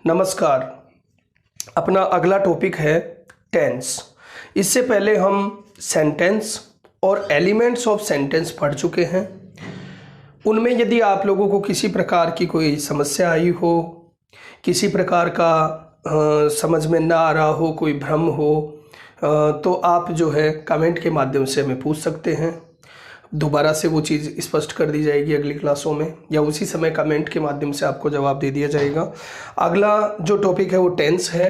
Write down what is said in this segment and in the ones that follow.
नमस्कार। अपना अगला टॉपिक है टेंस। इससे पहले हम सेंटेंस और एलिमेंट्स ऑफ सेंटेंस पढ़ चुके हैं। उनमें यदि आप लोगों को किसी प्रकार की कोई समस्या आई हो, किसी प्रकार का समझ में ना आ रहा हो, कोई भ्रम हो, तो आप जो है कमेंट के माध्यम से हमें पूछ सकते हैं। दोबारा से वो चीज़ स्पष्ट कर दी जाएगी अगली क्लासों में, या उसी समय कमेंट के माध्यम से आपको जवाब दे दिया जाएगा। अगला जो टॉपिक है वो टेंस है।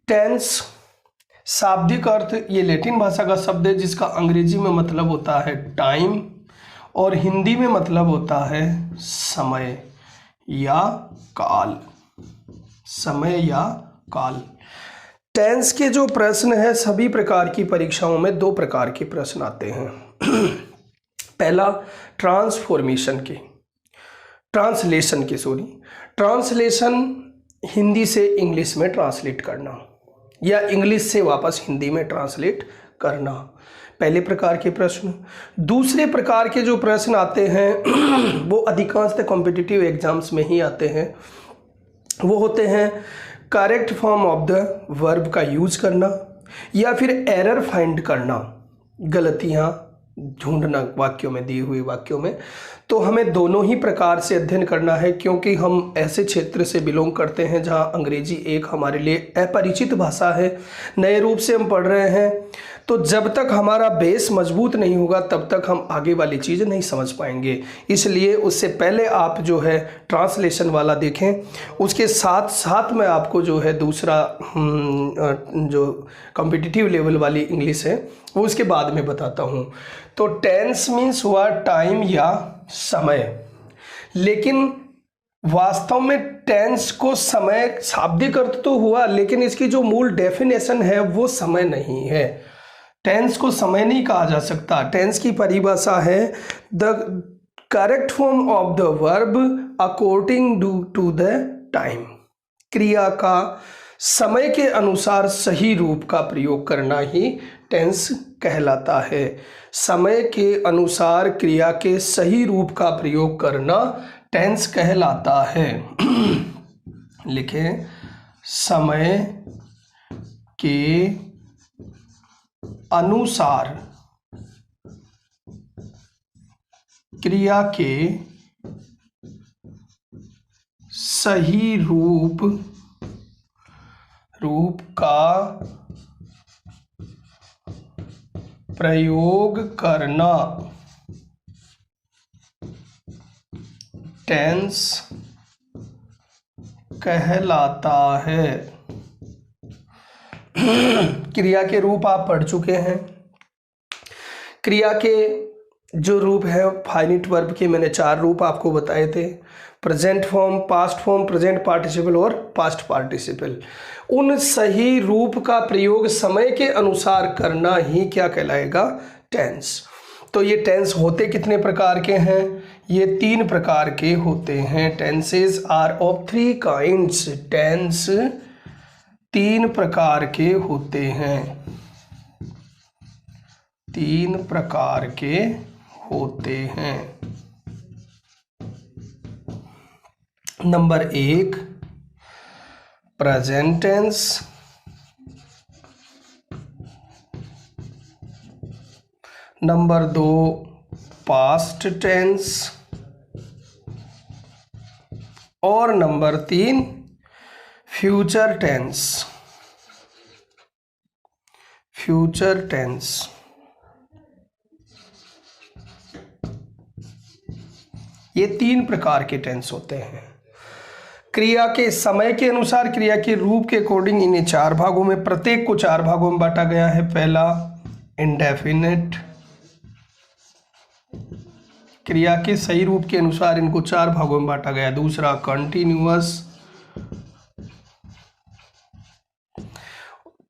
टेंस शाब्दिक अर्थ ये लैटिन भाषा का शब्द है जिसका अंग्रेजी में मतलब होता है टाइम और हिंदी में मतलब होता है समय या काल। समय या काल। टेंस के जो प्रश्न है सभी प्रकार की परीक्षाओं में दो प्रकार के प्रश्न आते हैं। पहला ट्रांसलेशन हिंदी से इंग्लिश में ट्रांसलेट करना या इंग्लिश से वापस हिंदी में ट्रांसलेट करना, पहले प्रकार के प्रश्न। दूसरे प्रकार के जो प्रश्न आते हैं वो अधिकांशतः कॉम्पिटिटिव एग्जाम्स में ही आते हैं। वो होते हैं correct form of the verb का यूज करना या फिर एरर फाइंड करना, गलतियां ढूंढना वाक्यों में, दिए हुए वाक्यों में। तो हमें दोनों ही प्रकार से अध्ययन करना है क्योंकि हम ऐसे क्षेत्र से बिलोंग करते हैं जहां अंग्रेजी एक हमारे लिए अपरिचित भाषा है, नए रूप से हम पढ़ रहे हैं। तो जब तक हमारा बेस मजबूत नहीं होगा तब तक हम आगे वाली चीज़ नहीं समझ पाएंगे। इसलिए उससे पहले आप जो है ट्रांसलेशन वाला देखें। उसके साथ साथ मैं आपको जो है दूसरा जो कॉम्पिटिटिव लेवल वाली इंग्लिश है वो उसके बाद में बताता हूँ। तो टेंस मीन्स हुआ टाइम या समय, लेकिन वास्तव में टेंस को समय शाब्दिक अर्थ तो हुआ, लेकिन इसकी जो मूल डेफिनेशन है वो समय नहीं है। टेंस को समय नहीं कहा जा सकता। टेंस की परिभाषा है the correct form of the verb according to the time. क्रिया का समय के अनुसार सही रूप का प्रयोग करना ही टेंस कहलाता है। समय के अनुसार क्रिया के सही रूप का प्रयोग करना टेंस कहलाता है। लिखें, समय के अनुसार क्रिया के सही रूप का प्रयोग करना टेंस कहलाता है। क्रिया के रूप आप पढ़ चुके हैं। क्रिया के जो रूप है फाइनिट वर्ब के मैंने 4 रूप आपको बताए थे, present form, past form, present participle और पास्ट पार्टिसिपल। उन सही रूप का प्रयोग समय के अनुसार करना ही क्या कहलाएगा? टेंस। तो ये टेंस होते कितने प्रकार के हैं? ये 3 प्रकार के होते हैं। Tenses are of 3 kinds. Tense 3 प्रकार के होते हैं। 3 प्रकार के होते हैं। Number 1 present tense, number 2 past tense और number 3 future tense. Future tense. ये 3 प्रकार के टेंस होते हैं। क्रिया के समय के अनुसार क्रिया के रूप के अकॉर्डिंग इन्हें 4 भागों में, प्रत्येक को 4 भागों में बांटा गया है। पहला इंडेफिनिट, क्रिया के सही रूप के अनुसार इनको 4 भागों में बांटा गया। दूसरा कंटिन्यूअस,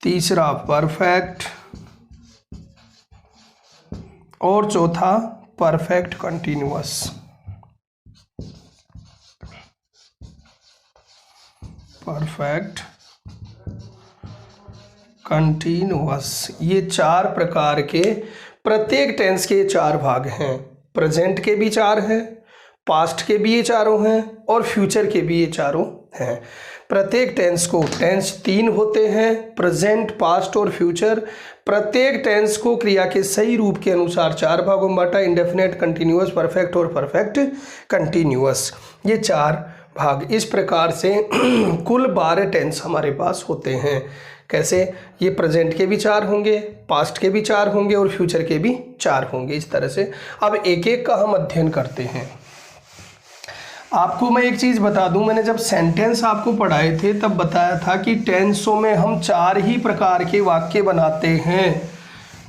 तीसरा परफेक्ट और चौथा परफेक्ट कंटिन्यूअस। Perfect continuous. ये 4 प्रकार के, प्रत्येक टेंस के 4 भाग हैं। प्रेजेंट के भी 4 हैं, पास्ट के भी ये चारों हैं और फ्यूचर के भी ये चारों हैं। प्रत्येक टेंस को, टेंस 3 होते हैं, प्रेजेंट, पास्ट और फ्यूचर। प्रत्येक टेंस को क्रिया के सही रूप के अनुसार 4 भागों में बांटा, इंडेफिनेट, कंटिन्यूअस, परफेक्ट और परफेक्ट कंटिन्यूअस, ये 4 भाग। इस प्रकार से कुल 12 टेंस हमारे पास होते हैं। कैसे? ये प्रेजेंट के भी 4 होंगे, पास्ट के भी 4 होंगे और फ्यूचर के भी 4 होंगे, इस तरह से। अब एक एक का हम अध्ययन करते हैं। आपको मैं एक चीज़ बता दूं, मैंने जब सेंटेंस आपको पढ़ाए थे तब बताया था कि टेंसों में हम 4 ही प्रकार के वाक्य बनाते हैं,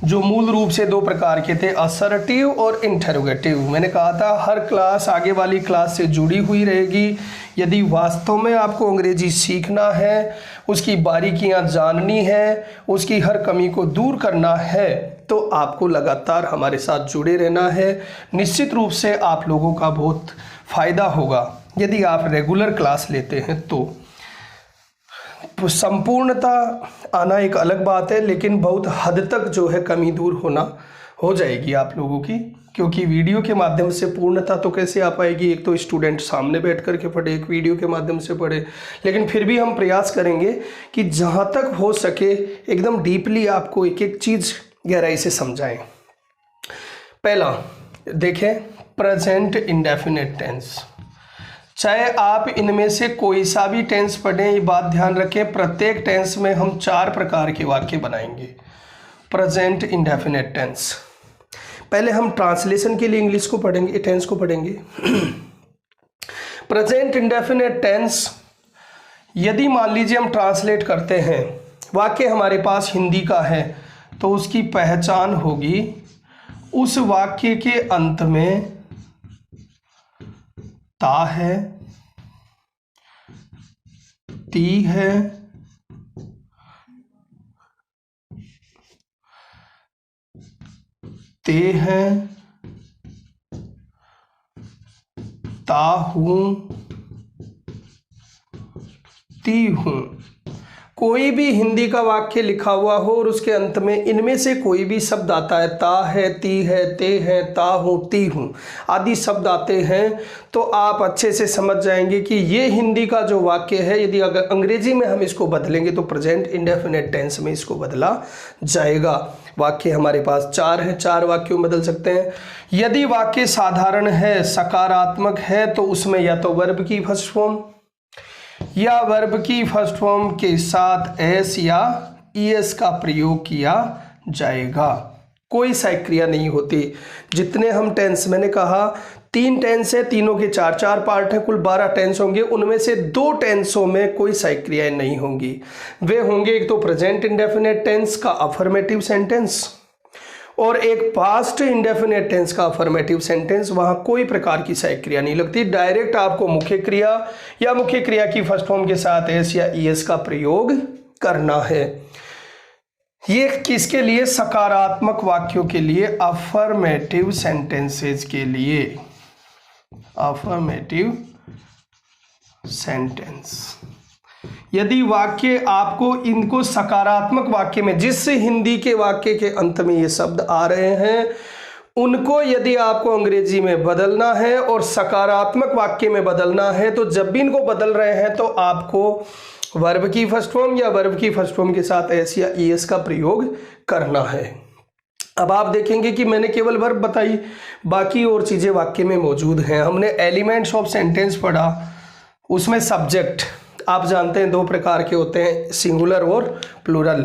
जो मूल रूप से 2 प्रकार के थे, असर्टिव और इंटरोगेटिव। मैंने कहा था हर क्लास आगे वाली क्लास से जुड़ी हुई रहेगी। यदि वास्तव में आपको अंग्रेजी सीखना है, उसकी बारीकियां जाननी है, उसकी हर कमी को दूर करना है, तो आपको लगातार हमारे साथ जुड़े रहना है। निश्चित रूप से आप लोगों का बहुत फ़ायदा होगा यदि आप रेगुलर क्लास लेते हैं तो। संपूर्णता आना एक अलग बात है, लेकिन बहुत हद तक जो है कमी दूर हो जाएगी आप लोगों की, क्योंकि वीडियो के माध्यम से पूर्णता तो कैसे आ पाएगी? एक तो स्टूडेंट सामने बैठ कर के पढ़े, एक वीडियो के माध्यम से पढ़े, लेकिन फिर भी हम प्रयास करेंगे कि जहाँ तक हो सके एकदम डीपली आपको एक एक चीज़ गहराई से समझाएं। पहला देखें, प्रेजेंट इंडेफिनिट टेंस। चाहे आप इनमें से कोई सा भी टेंस पढ़ें, ये बात ध्यान रखें, प्रत्येक टेंस में हम 4 प्रकार के वाक्य बनाएंगे। Present indefinite tense. पहले हम ट्रांसलेशन के लिए इंग्लिश को पढ़ेंगे, टेंस को पढ़ेंगे। प्रेजेंट इंडेफिनिट टेंस, यदि मान लीजिए हम ट्रांसलेट करते हैं, वाक्य हमारे पास हिंदी का है, तो उसकी पहचान होगी उस वाक्य के अंत में ता है, ती है, ते है, ता हूं, ती हूं। कोई भी हिंदी का वाक्य लिखा हुआ हो और उसके अंत में इनमें से कोई भी शब्द आता है, ता है, ती है, ते है, ता हूँ, ती हूँ आदि शब्द आते हैं, तो आप अच्छे से समझ जाएंगे कि ये हिंदी का जो वाक्य है, यदि अगर अंग्रेजी में हम इसको बदलेंगे तो प्रेजेंट इंडेफिनिट टेंस में इसको बदला जाएगा। वाक्य हमारे पास 4 है, 4 वाक्यों में बदल सकते हैं। यदि वाक्य साधारण है, सकारात्मक है, तो उसमें या तो वर्ब की फर्स्ट फॉर्म या वर्ब की फर्स्ट फॉर्म के साथ एस या ईएस का प्रयोग किया जाएगा। कोई सहायक क्रिया नहीं होती। जितने हम टेंस, मैंने कहा 3 टेंस है, तीनों के 4-4 पार्ट हैं, कुल 12 टेंस होंगे। उनमें से 2 टेंसों में कोई सहायक क्रियाएं नहीं होंगी। वे होंगे एक तो प्रेजेंट इंडेफिनिट टेंस का अफर्मेटिव सेंटेंस और एक पास्ट इंडेफिनिट टेंस का अफर्मेटिव सेंटेंस। वहां कोई प्रकार की सहायक क्रिया नहीं लगती, डायरेक्ट आपको मुख्य क्रिया या मुख्य क्रिया की फर्स्ट फॉर्म के साथ एस या ईएस का प्रयोग करना है। ये किसके लिए? सकारात्मक वाक्यों के लिए, अफर्मेटिव सेंटेंसेस के लिए। अफर्मेटिव सेंटेंस, यदि वाक्य आपको इनको सकारात्मक वाक्य में, जिस हिंदी के वाक्य के अंत में ये शब्द आ रहे हैं, उनको यदि आपको अंग्रेजी में बदलना है और सकारात्मक वाक्य में बदलना है, तो जब भी इनको बदल रहे हैं तो आपको वर्ब की फर्स्ट फॉर्म या वर्ब की फर्स्ट फॉर्म के साथ एस या ईएस का प्रयोग करना है। अब आप देखेंगे कि मैंने केवल वर्ब बताई, बाकी और चीज़ें वाक्य में मौजूद हैं। हमने एलिमेंट्स ऑफ सेंटेंस पढ़ा, उसमें सब्जेक्ट आप जानते हैं 2 प्रकार के होते हैं, सिंगुलर और प्लूरल।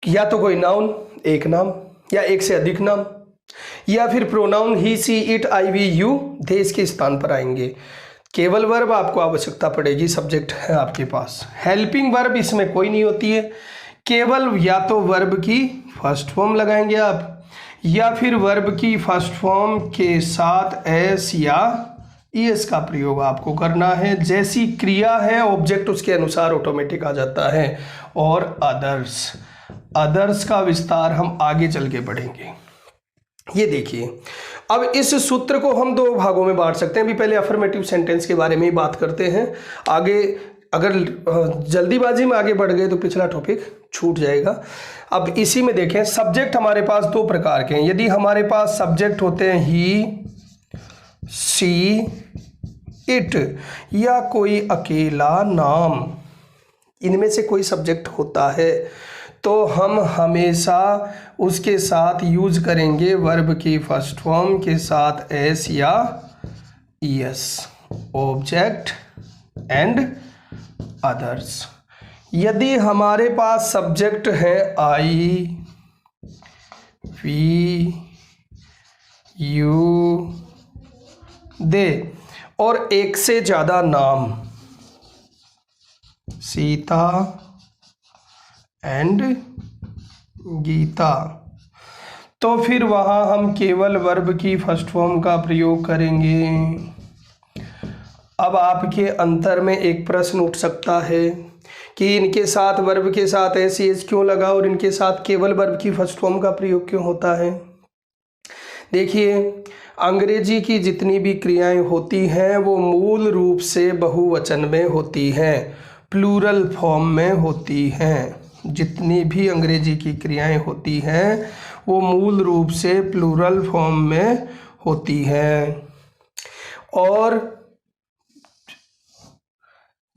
या तो कोई नाउन, एक नाम या एक से अधिक नाम, या फिर pronoun he, she, it, I, we, you, they इसके स्थान पर आएंगे। केवल वर्ब आपको आवश्यकता पड़ेगी, सब्जेक्ट है आपके पास। हेल्पिंग वर्ब इसमें कोई नहीं होती है, केवल या तो वर्ब की फर्स्ट फॉर्म लगाएंगे आप, या फिर वर्ब की फर्स्ट फॉर्म के साथ एस या ईएस का प्रयोग आपको करना है। जैसी क्रिया है ऑब्जेक्ट उसके अनुसार ऑटोमेटिक आ जाता है। और अदर्स का विस्तार हम आगे चल के पढ़ेंगे। ये देखिए, अब इस सूत्र को हम 2 भागों में बांट सकते हैं। अभी पहले अफर्मेटिव सेंटेंस के बारे में ही बात करते हैं। आगे अगर जल्दीबाजी में आगे बढ़ गए तो पिछला टॉपिक छूट जाएगा। अब इसी में देखें, सब्जेक्ट हमारे पास 2 प्रकार के हैं। यदि हमारे पास सब्जेक्ट होते हैं ही, सी इट, या कोई अकेला नाम, इनमें से कोई सब्जेक्ट होता है तो हम हमेशा उसके साथ यूज करेंगे वर्ब की फर्स्ट फॉर्म के साथ एस या ईएस, ऑब्जेक्ट एंड अदर्स। यदि हमारे पास सब्जेक्ट है आई, वी, यू, दे और एक से ज़्यादा नाम, सीता एंड गीता, तो फिर वहाँ हम केवल वर्ब की फर्स्ट फॉर्म का प्रयोग करेंगे। अब आपके अंतर में एक प्रश्न उठ सकता है कि इनके साथ वर्ब के साथ एस एस क्यों लगा और इनके साथ केवल वर्ब की फर्स्ट फॉर्म का प्रयोग क्यों होता है। देखिए, अंग्रेजी की जितनी भी क्रियाएं होती हैं वो मूल रूप से बहुवचन में होती हैं, प्लूरल फॉर्म में होती हैं। जितनी भी अंग्रेजी की क्रियाएं होती हैं वो मूल रूप से प्लूरल फॉर्म में होती हैं। और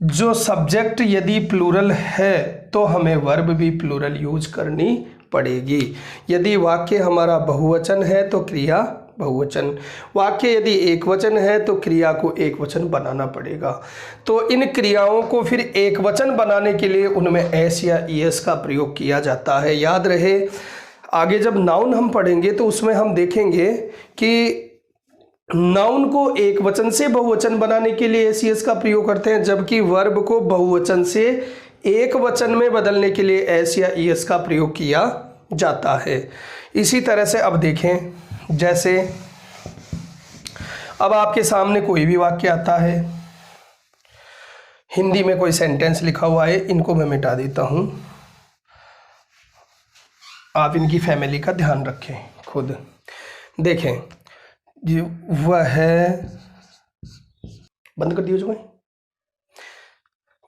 जो सब्जेक्ट यदि प्लूरल है तो हमें वर्ब भी प्लूरल यूज करनी पड़ेगी। यदि वाक्य हमारा बहुवचन है तो क्रिया बहुवचन, वाक्य यदि एक वचन है तो क्रिया को एक वचन बनाना पड़ेगा। तो इन क्रियाओं को फिर एक वचन बनाने के लिए उनमें एस या ईएस का प्रयोग किया जाता है। याद रहे, आगे जब नाउन हम पढ़ेंगे तो उसमें हम देखेंगे कि नाउन को एक वचन से बहुवचन बनाने के लिए एस ईएस का प्रयोग करते हैं, जबकि वर्ब को बहुवचन से एक वचन में बदलने के लिए एस या ईएस का प्रयोग किया जाता है। इसी तरह से अब देखें, जैसे अब आपके सामने कोई भी वाक्य आता है, हिंदी में कोई सेंटेंस लिखा हुआ है, इनको मैं मिटा देता हूं, आप इनकी फैमिली का ध्यान रखें खुद। देखें, वह है, बंद कर दियो भाई,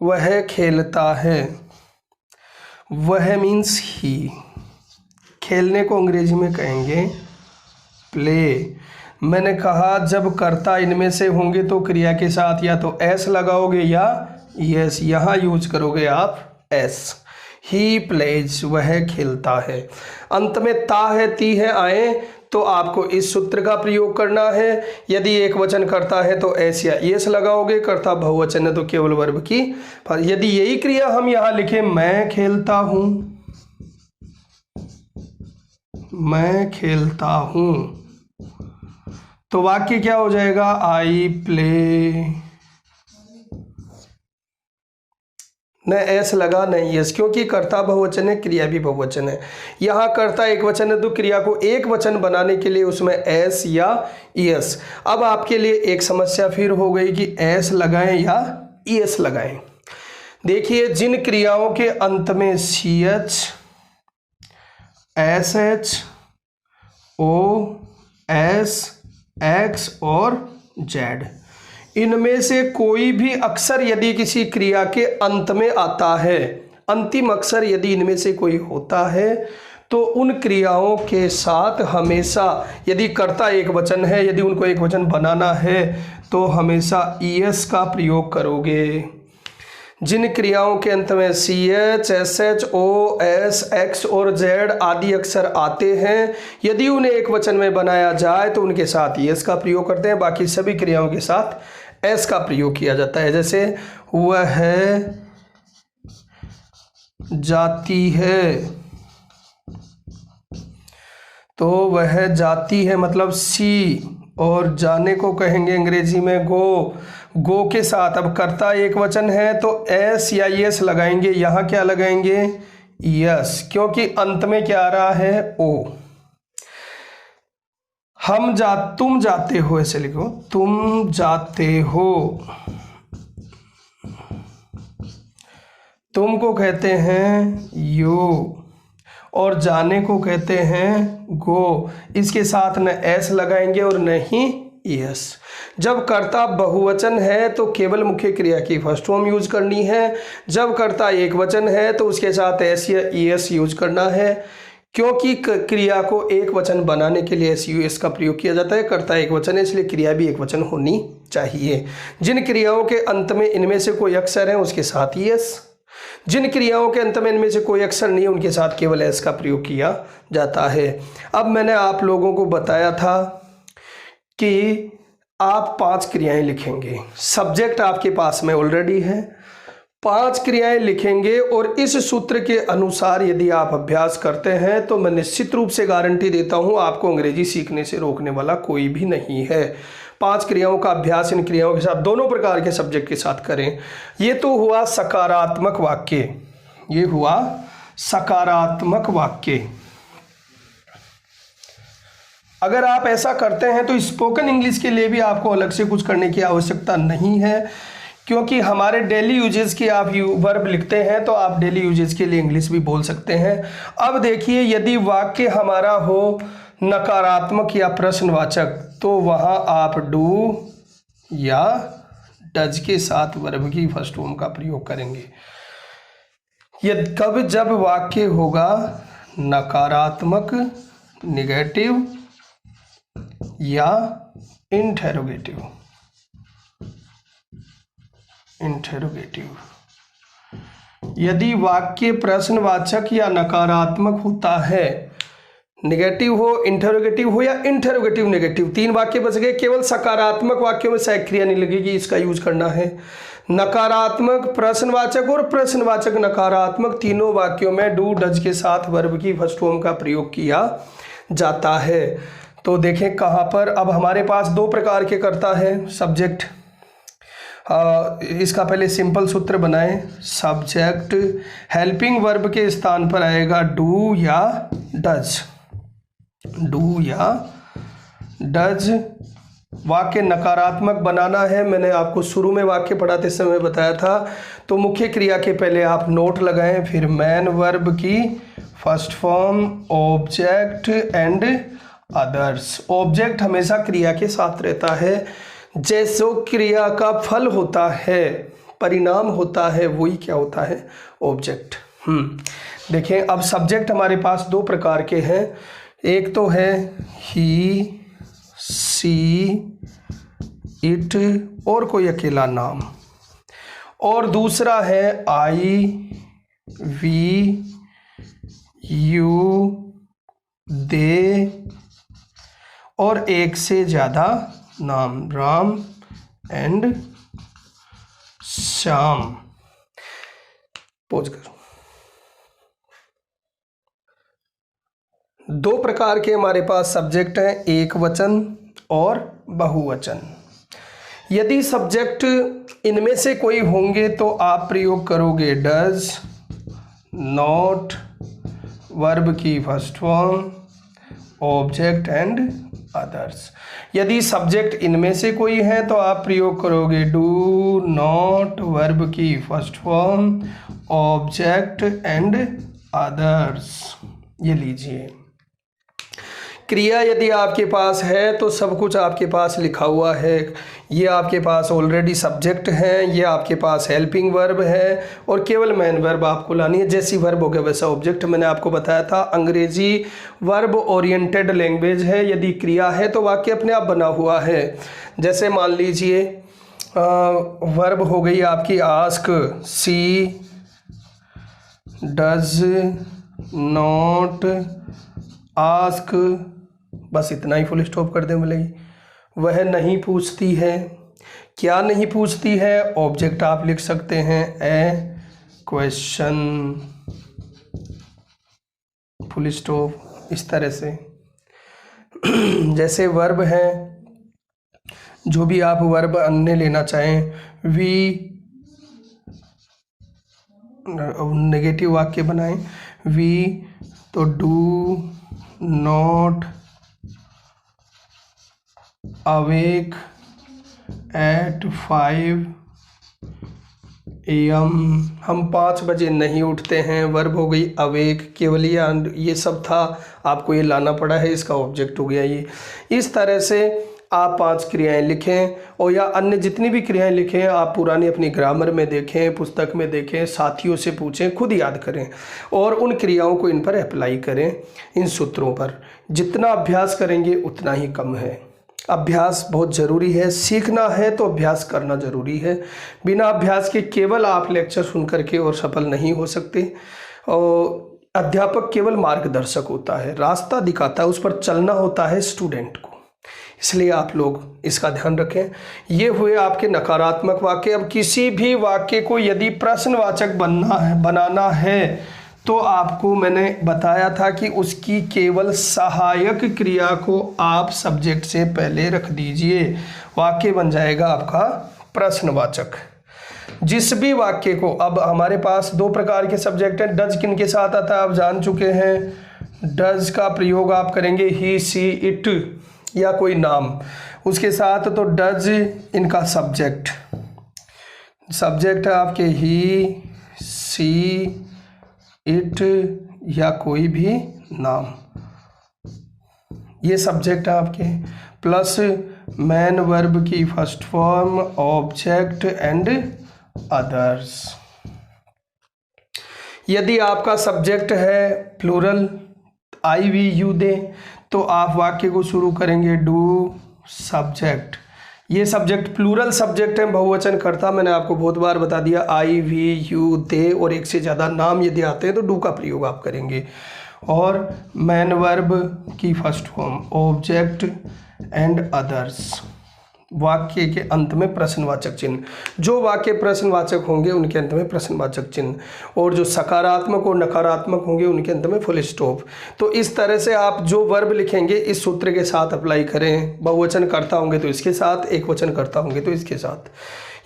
वह खेलता है, वह मीन्स ही, खेलने को अंग्रेजी में कहेंगे प्ले। मैंने कहा जब कर्ता इनमें से होंगे तो क्रिया के साथ या तो एस लगाओगे या यस, यहाँ यूज करोगे आप एस। ही प्लेज, वह खेलता है। अंत में ता है, ती है, आए, तो आपको इस सूत्र का प्रयोग करना है। यदि एक वचन करता है तो एस या एस लगाओगे, करता बहुवचन है तो केवल वर्ब की। यदि यही क्रिया हम यहाँ लिखें, मैं खेलता हूँ, मैं खेलता हूँ, तो वाक्य क्या हो जाएगा, आई प्ले। न एस लगा न यस, क्योंकि कर्ता बहुवचन है, क्रिया भी बहुवचन है। यहाँ कर्ता एक वचन है तो क्रिया को एक वचन बनाने के लिए उसमें एस या यस। अब आपके लिए एक समस्या फिर हो गई कि एस लगाएं या ईएस लगाएं। देखिए, जिन क्रियाओं के अंत में सी एच, एस एच, ओ, एस, एक्स और जेड, इनमें से कोई भी अक्षर यदि किसी क्रिया के अंत में आता है, अंतिम अक्षर यदि इनमें से कोई होता है, तो उन क्रियाओं के साथ हमेशा, यदि कर्ता एक वचन है, यदि उनको एक वचन बनाना है तो हमेशा ईएस का प्रयोग करोगे। जिन क्रियाओं के अंत में सी एच, एस एच, ओ, एस, एक्स और जेड आदि अक्षर आते हैं, यदि उन्हें एक वचन में बनाया जाए तो उनके साथ एस का प्रयोग करते हैं, बाकी सभी क्रियाओं के साथ एस का प्रयोग किया जाता है। जैसे वह जाती है, तो वह जाती है मतलब सी, और जाने को कहेंगे अंग्रेजी में गो। गो के साथ अब कर्ता एक वचन है तो एस या यस लगाएंगे। यहाँ क्या लगाएंगे, यस, क्योंकि अंत में क्या आ रहा है, ओ। तुम जाते हो, ऐसे लिखो, तुम जाते हो, तुम को कहते हैं यू, और जाने को कहते हैं गो। इसके साथ न एस लगाएंगे और न ही यस। जब कर्ता बहुवचन है तो केवल मुख्य क्रिया की फर्स्ट फॉर्म यूज करनी है। जब कर्ता एक वचन है तो उसके साथ एस या ईएस यूज करना है। क्योंकि क्रिया को एक वचन बनाने के लिए एस यू एस का प्रयोग किया जाता है, कर्ता एक वचन है इसलिए क्रिया भी एक वचन होनी चाहिए। जिन क्रियाओं के अंत में इनमें से कोई अक्षर है उसके साथ ही एस, जिन क्रियाओं के अंत में इनमें से कोई अक्षर नहीं है उनके साथ केवल एस का प्रयोग किया जाता है। अब मैंने आप लोगों को बताया था कि आप 5 क्रियाएं लिखेंगे, सब्जेक्ट आपके पास में ऑलरेडी है, 5 क्रियाएं लिखेंगे और इस सूत्र के अनुसार यदि आप अभ्यास करते हैं तो मैं निश्चित रूप से गारंटी देता हूं आपको अंग्रेजी सीखने से रोकने वाला कोई भी नहीं है। 5 क्रियाओं का अभ्यास इन क्रियाओं के साथ दोनों प्रकार के सब्जेक्ट के साथ करें। ये तो हुआ सकारात्मक वाक्य, ये हुआ सकारात्मक वाक्य। अगर आप ऐसा करते हैं तो स्पोकन इंग्लिश के लिए भी आपको अलग से कुछ करने की आवश्यकता नहीं है, क्योंकि हमारे डेली यूजेस की आप वर्ब लिखते हैं तो आप डेली यूजेस के लिए इंग्लिश भी बोल सकते हैं। अब देखिए, यदि वाक्य हमारा हो नकारात्मक या प्रश्नवाचक तो वहाँ आप डू या डज के साथ वर्ब की फर्स्ट फॉर्म का प्रयोग करेंगे। यदि कब, जब वाक्य होगा नकारात्मक, नेगेटिव या इंटेरोगेटिव। यदि वाक्य प्रश्नवाचक या नकारात्मक होता है, नेगेटिव हो, इंटेरोगेटिव हो या इंटेरोगेटिव नेगेटिव, 3 वाक्य बच गए। केवल सकारात्मक वाक्यों में सहायक क्रिया नहीं लगेगी, इसका यूज करना है। नकारात्मक प्रश्नवाचक और प्रश्नवाचक नकारात्मक तीनों वाक्यों में डू डज के साथ वर्ब की फर्स्ट फॉर्म का प्रयोग किया जाता है। तो देखें कहाँ पर, अब हमारे पास 2 प्रकार के कर्ता है सब्जेक्ट। इसका पहले सिंपल सूत्र बनाएं। सब्जेक्ट हेल्पिंग वर्ब के स्थान पर आएगा डू या डज, डू या डज। वाक्य नकारात्मक बनाना है, मैंने आपको शुरू में वाक्य पढ़ाते समय बताया था। तो मुख्य क्रिया के पहले आप नोट लगाएं, फिर मैन वर्ब की first form object and others. Object हमेशा क्रिया के साथ रहता है, जैसो क्रिया का फल होता है, परिणाम होता है, वही क्या होता है, ऑब्जेक्ट। देखें, अब सब्जेक्ट हमारे पास 2 प्रकार के हैं। एक तो है ही, सी, इट और कोई अकेला नाम, और दूसरा है आई, वी, यू, दे और एक से ज़्यादा नाम, राम एंड श्याम। पोज करो। 2 प्रकार के हमारे पास सब्जेक्ट हैं, एक वचन और बहुवचन। यदि सब्जेक्ट इनमें से कोई होंगे तो आप प्रयोग करोगे डज, नॉट, वर्ब की first form, object and others. यदि सब्जेक्ट इनमें से कोई है तो आप प्रयोग करोगे डू, नॉट, वर्ब की first form, object and others. ये लीजिए, क्रिया यदि आपके पास है तो सब कुछ आपके पास लिखा हुआ है। ये आपके पास ऑलरेडी सब्जेक्ट है, ये आपके पास हेल्पिंग वर्ब है और केवल मेन वर्ब आपको लानी है। जैसी वर्ब हो गया वैसा ऑब्जेक्ट। मैंने आपको बताया था अंग्रेजी वर्ब ओरिएंटेड लैंग्वेज है। यदि क्रिया है तो वाक्य अपने आप बना हुआ है। जैसे मान लीजिए वर्ब हो गई आपकी ask, she does not ask, बस इतना ही, फुल स्टॉप कर दें बोले। वह नहीं पूछती है, क्या नहीं पूछती है, ऑब्जेक्ट आप लिख सकते हैं ए क्वेश्चन, फुल स्टॉप। इस तरह से जैसे वर्ब है, जो भी आप वर्ब अन्य लेना चाहें, वी, नेगेटिव वाक्य बनाएं, वी तो do not awake eight 5 AM, हम 5 बजे नहीं उठते हैं। वर्ब हो गई अवेक, केवल ये सब था, आपको ये लाना पड़ा है, इसका ऑब्जेक्ट हो गया ये। इस तरह से आप 5 क्रियाएं लिखें, और या अन्य जितनी भी क्रियाएं लिखें आप पुरानी अपनी ग्रामर में देखें, पुस्तक में देखें, साथियों से पूछें, खुद याद करें और उन क्रियाओं को इन पर अप्लाई करें, इन सूत्रों पर। जितना अभ्यास करेंगे उतना ही कम है। अभ्यास बहुत ज़रूरी है, सीखना है तो अभ्यास करना ज़रूरी है। बिना अभ्यास के केवल आप लेक्चर सुन करके और सफल नहीं हो सकते। और अध्यापक केवल मार्गदर्शक होता है, रास्ता दिखाता है, उस पर चलना होता है स्टूडेंट को। इसलिए आप लोग इसका ध्यान रखें। ये हुए आपके नकारात्मक वाक्य। अब किसी भी वाक्य को यदि प्रश्नवाचक बनाना है तो आपको मैंने बताया था कि उसकी केवल सहायक क्रिया को आप सब्जेक्ट से पहले रख दीजिए, वाक्य बन जाएगा आपका प्रश्नवाचक। जिस भी वाक्य को, अब हमारे पास 2 प्रकार के सब्जेक्ट हैं। डज किन के साथ आता है आप जान चुके हैं। डज का प्रयोग आप करेंगे ही, सी, इट या कोई नाम उसके साथ, तो डज इनका सब्जेक्ट है आपके ही, सी, इट या कोई भी नाम, ये सब्जेक्ट है आपके। प्लस मैन वर्ब की first form, object and others. यदि आपका सब्जेक्ट है plural, I we you they, तो आप वाक्य को शुरू करेंगे डू सब्जेक्ट। ये सब्जेक्ट प्लूरल सब्जेक्ट है, बहुवचन कर्ता, मैंने आपको बहुत बार बता दिया। आई वी यू दे और एक से ज़्यादा नाम यदि आते हैं तो डू का प्रयोग आप करेंगे। और मैन वर्ब की first form, object and others. वाक्य के अंत में प्रश्नवाचक चिन्ह, जो वाक्य प्रश्नवाचक होंगे उनके अंत में प्रश्नवाचक चिन्ह, और जो सकारात्मक और नकारात्मक होंगे उनके अंत में फुल स्टॉप। तो इस तरह से आप जो वर्ब लिखेंगे इस सूत्र के साथ अप्लाई करें। बहुवचन करता होंगे तो इसके साथ, एक वचन करता होंगे तो इसके साथ।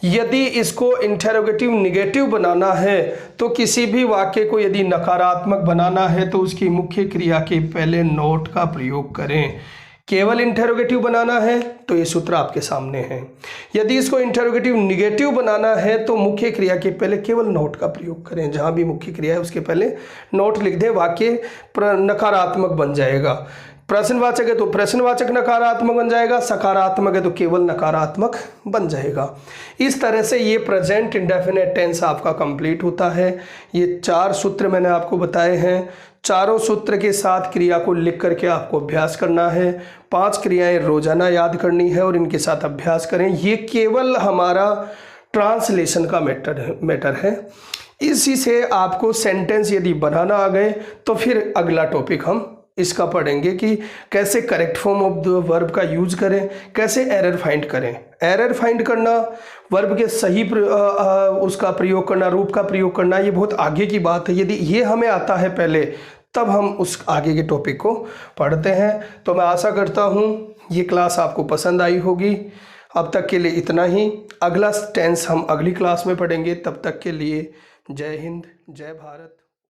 यदि इसको इंटेरोगेटिव निगेटिव बनाना है तो किसी भी वाक्य को यदि नकारात्मक बनाना है तो उसकी मुख्य क्रिया के पहले नोट का प्रयोग करें। केवल इंटेरोगेटिव बनाना है तो ये सूत्र आपके सामने है। यदि इसको इंटेरोगेटिव निगेटिव बनाना है तो मुख्य क्रिया के पहले केवल नोट का प्रयोग करें। जहाँ भी मुख्य क्रिया है उसके पहले नोट लिख दें, वाक्य नकारात्मक बन जाएगा। प्रश्नवाचक है तो प्रश्नवाचक नकारात्मक बन जाएगा, सकारात्मक है तो केवल नकारात्मक बन जाएगा। इस तरह से ये प्रेजेंट इंडेफिनिट टेंस आपका कंप्लीट होता है। ये 4 सूत्र मैंने आपको बताए हैं। चारों सूत्र के साथ क्रिया को लिख करके आपको अभ्यास करना है। 5 क्रियाएं रोजाना याद करनी है और इनके साथ अभ्यास करें। ये केवल हमारा ट्रांसलेशन का मैटर है। इसी से आपको सेंटेंस यदि बनाना आ गए तो फिर अगला टॉपिक हम इसका पढ़ेंगे कि कैसे correct form of the verb का यूज करें, कैसे एरर फाइंड करें। एरर फाइंड करना, वर्ब के सही उसका प्रयोग करना, रूप का प्रयोग करना, ये बहुत आगे की बात है। यदि ये हमें आता है पहले तब हम उस आगे के टॉपिक को पढ़ते हैं। तो मैं आशा करता हूँ ये क्लास आपको पसंद आई होगी। अब तक के लिए इतना ही। अगला टेंस हम अगली क्लास में पढ़ेंगे। तब तक के लिए जय हिंद, जय भारत।